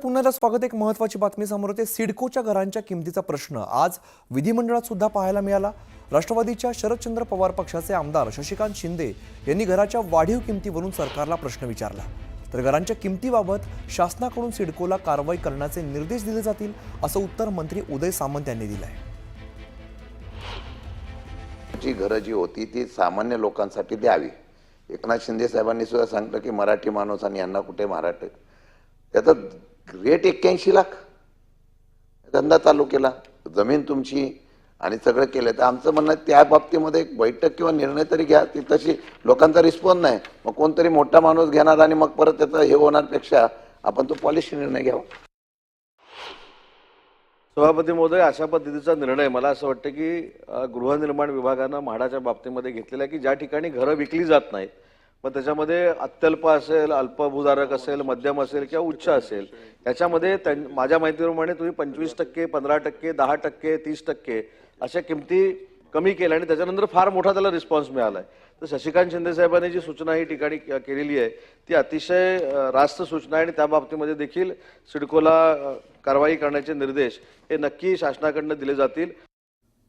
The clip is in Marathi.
पुन्हा एकदा स्वागत। एक महत्त्वाची बातमी समोर येते। सिडकोच्या घरांच्या किमतीचा प्रश्न आज विधिमंडळात सुद्धा पाहायला मिळाला। राष्ट्रवादीच्या शरदचंद्र पवार पक्षाचे आमदार शशिकांत शिंदे यांनी घराच्या वाढीव किमतीवरून सरकारला प्रश्न विचारला। तर घरांच्या किमतीबाबत शासनाकडून सिडकोला कारवाई करण्याचे निर्देश दिले जातील असं उत्तर मंत्री उदय सामंत यांनी दिलं आहे। जी घरं जी होती ती सामान्य लोकांसाठी द्यावी। एकनाथ शिंदे साहेबांनी सुद्धा सांगितलं की मराठी माणूस आणि यांना कुठे मराठी, त्याचा रेट 81 लाख धंदा चालू केला, जमीन तुमची आणि सगळं केलं। तर आमचं म्हणणं त्या बाबतीमध्ये एक बैठक किंवा निर्णय तरी घ्या। ती तशी लोकांचा रिस्पॉन्स नाही, मग कोणतरी मोठा माणूस घेणार आणि मग परत त्याचा हे होण्यापेक्षा आपण तो पॉलिसी निर्णय घ्यावा। सभापती महोदय, अशा पद्धतीचा निर्णय मला असं वाटतं की गृहनिर्माण विभागानं म्हाडाच्या बाबतीमध्ये घेतलेला आहे की ज्या ठिकाणी घरं विकली जात नाहीत, मग त्याच्यामध्ये अत्यल्प असेल, अल्पभूधारक असेल, मध्यम असेल किंवा उच्च असेल, याच्यामध्ये माझ्या माहितीप्रमाणे तुम्ही 25%, 15%, 10%, 30% अशा किमती कमी केल्या आणि त्याच्यानंतर फार मोठा त्याला रिस्पॉन्स मिळाला आहे। तर शशिकांत शिंदे साहेबांनी जी सूचना ही ठिकाणी केलेली आहे ती अतिशय रास्त सूचना आहे आणि त्या बाबतीमध्ये देखील सिडकोला कारवाई करण्याचे निर्देश हे नक्की शासनाकडून दिले जातील।